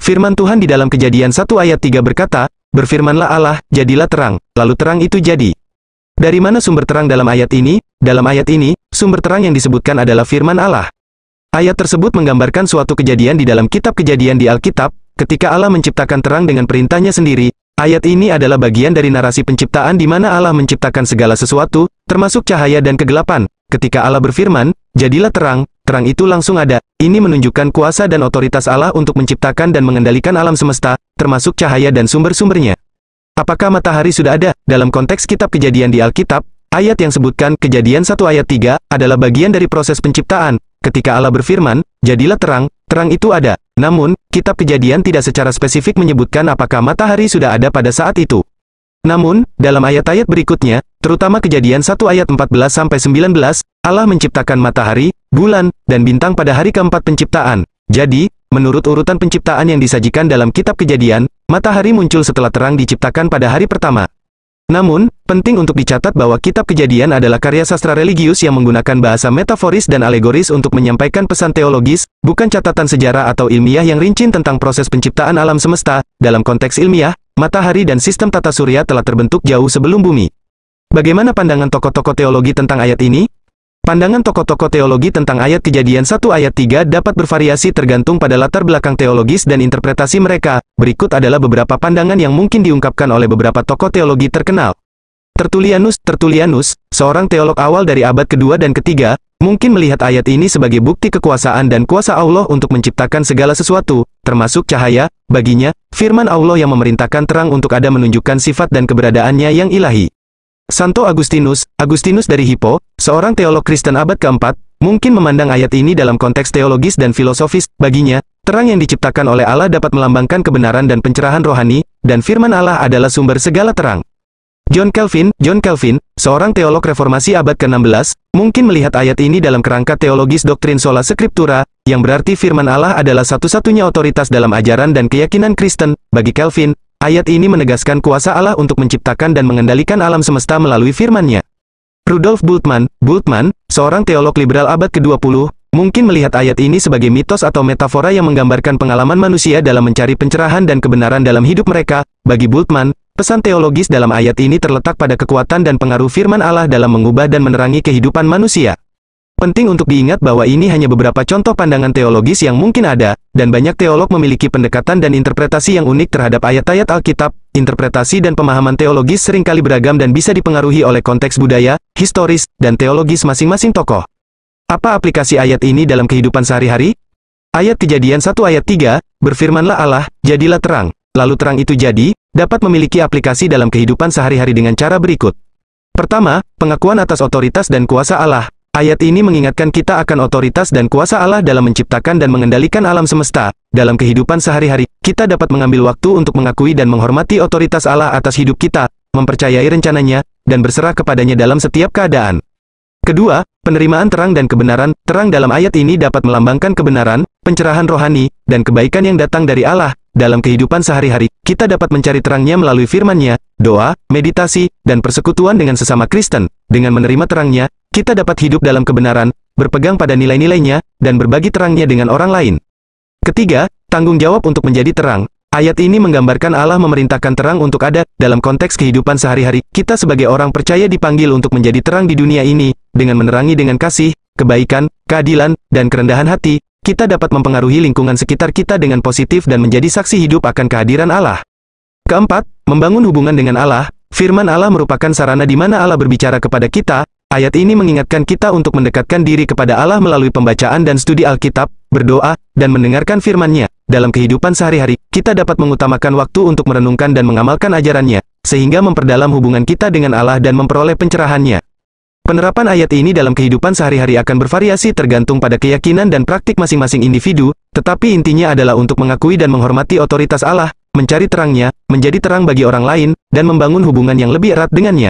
Firman Tuhan di dalam Kejadian 1 ayat 3 berkata, "Berfirmanlah Allah, jadilah terang, lalu terang itu jadi." Dari mana sumber terang dalam ayat ini? Dalam ayat ini, sumber terang yang disebutkan adalah firman Allah. Ayat tersebut menggambarkan suatu kejadian di dalam kitab Kejadian di Alkitab, ketika Allah menciptakan terang dengan perintahnya sendiri. Ayat ini adalah bagian dari narasi penciptaan di mana Allah menciptakan segala sesuatu, termasuk cahaya dan kegelapan. Ketika Allah berfirman, "Jadilah terang," terang itu langsung ada. Ini menunjukkan kuasa dan otoritas Allah untuk menciptakan dan mengendalikan alam semesta, termasuk cahaya dan sumber-sumbernya. Apakah matahari sudah ada? Dalam konteks kitab Kejadian di Alkitab, ayat yang sebutkan Kejadian 1 ayat 3 adalah bagian dari proses penciptaan. Ketika Allah berfirman, "Jadilah terang," terang itu ada. Namun, kitab Kejadian tidak secara spesifik menyebutkan apakah matahari sudah ada pada saat itu. Namun, dalam ayat-ayat berikutnya, terutama Kejadian 1 ayat 14-19, Allah menciptakan matahari, bulan, dan bintang pada hari keempat penciptaan. Jadi, menurut urutan penciptaan yang disajikan dalam kitab Kejadian, matahari muncul setelah terang diciptakan pada hari pertama. Namun, penting untuk dicatat bahwa kitab Kejadian adalah karya sastra religius yang menggunakan bahasa metaforis dan alegoris untuk menyampaikan pesan teologis, bukan catatan sejarah atau ilmiah yang rinci tentang proses penciptaan alam semesta. Dalam konteks ilmiah, matahari dan sistem tata surya telah terbentuk jauh sebelum bumi. Bagaimana pandangan tokoh-tokoh teologi tentang ayat ini? Pandangan tokoh-tokoh teologi tentang ayat Kejadian 1 ayat 3 dapat bervariasi tergantung pada latar belakang teologis dan interpretasi mereka. Berikut adalah beberapa pandangan yang mungkin diungkapkan oleh beberapa tokoh teologi terkenal. Tertullianus, seorang teolog awal dari abad kedua dan ketiga, mungkin melihat ayat ini sebagai bukti kekuasaan dan kuasa Allah untuk menciptakan segala sesuatu, termasuk cahaya. Baginya, firman Allah yang memerintahkan terang untuk ada menunjukkan sifat dan keberadaannya yang ilahi. Santo Agustinus dari Hippo, seorang teolog Kristen abad keempat, mungkin memandang ayat ini dalam konteks teologis dan filosofis. Baginya, terang yang diciptakan oleh Allah dapat melambangkan kebenaran dan pencerahan rohani, dan firman Allah adalah sumber segala terang. John Calvin, seorang teolog reformasi abad ke-16, mungkin melihat ayat ini dalam kerangka teologis doktrin sola scriptura, yang berarti firman Allah adalah satu-satunya otoritas dalam ajaran dan keyakinan Kristen. Bagi Calvin, ayat ini menegaskan kuasa Allah untuk menciptakan dan mengendalikan alam semesta melalui firman-Nya. Rudolf Bultmann, seorang teolog liberal abad ke-20, mungkin melihat ayat ini sebagai mitos atau metafora yang menggambarkan pengalaman manusia dalam mencari pencerahan dan kebenaran dalam hidup mereka. Bagi Bultmann, pesan teologis dalam ayat ini terletak pada kekuatan dan pengaruh firman Allah dalam mengubah dan menerangi kehidupan manusia. Penting untuk diingat bahwa ini hanya beberapa contoh pandangan teologis yang mungkin ada, dan banyak teolog memiliki pendekatan dan interpretasi yang unik terhadap ayat-ayat Alkitab. Interpretasi dan pemahaman teologis seringkali beragam dan bisa dipengaruhi oleh konteks budaya, historis, dan teologis masing-masing tokoh. Apa aplikasi ayat ini dalam kehidupan sehari-hari? Ayat Kejadian 1 ayat 3, "Berfirmanlah Allah, jadilah terang, lalu terang itu jadi," dapat memiliki aplikasi dalam kehidupan sehari-hari dengan cara berikut. Pertama, pengakuan atas otoritas dan kuasa Allah. Ayat ini mengingatkan kita akan otoritas dan kuasa Allah dalam menciptakan dan mengendalikan alam semesta. Dalam kehidupan sehari-hari, kita dapat mengambil waktu untuk mengakui dan menghormati otoritas Allah atas hidup kita, mempercayai rencananya, dan berserah kepadanya dalam setiap keadaan. Kedua, penerimaan terang dan kebenaran. Terang dalam ayat ini dapat melambangkan kebenaran, pencerahan rohani, dan kebaikan yang datang dari Allah. Dalam kehidupan sehari-hari, kita dapat mencari terangnya melalui firman-Nya, doa, meditasi, dan persekutuan dengan sesama Kristen. Dengan menerima terangnya, kita dapat hidup dalam kebenaran, berpegang pada nilai-nilainya, dan berbagi terangnya dengan orang lain. Ketiga, tanggung jawab untuk menjadi terang. Ayat ini menggambarkan Allah memerintahkan terang untuk ada. Dalam konteks kehidupan sehari-hari, kita sebagai orang percaya dipanggil untuk menjadi terang di dunia ini. Dengan menerangi dengan kasih, kebaikan, keadilan, dan kerendahan hati, kita dapat mempengaruhi lingkungan sekitar kita dengan positif dan menjadi saksi hidup akan kehadiran Allah. Keempat, membangun hubungan dengan Allah. Firman Allah merupakan sarana di mana Allah berbicara kepada kita. Ayat ini mengingatkan kita untuk mendekatkan diri kepada Allah melalui pembacaan dan studi Alkitab, berdoa, dan mendengarkan firman-Nya. Dalam kehidupan sehari-hari, kita dapat mengutamakan waktu untuk merenungkan dan mengamalkan ajaran-Nya, sehingga memperdalam hubungan kita dengan Allah dan memperoleh pencerahan-Nya. Penerapan ayat ini dalam kehidupan sehari-hari akan bervariasi tergantung pada keyakinan dan praktik masing-masing individu, tetapi intinya adalah untuk mengakui dan menghormati otoritas Allah, mencari terangnya, menjadi terang bagi orang lain, dan membangun hubungan yang lebih erat dengannya.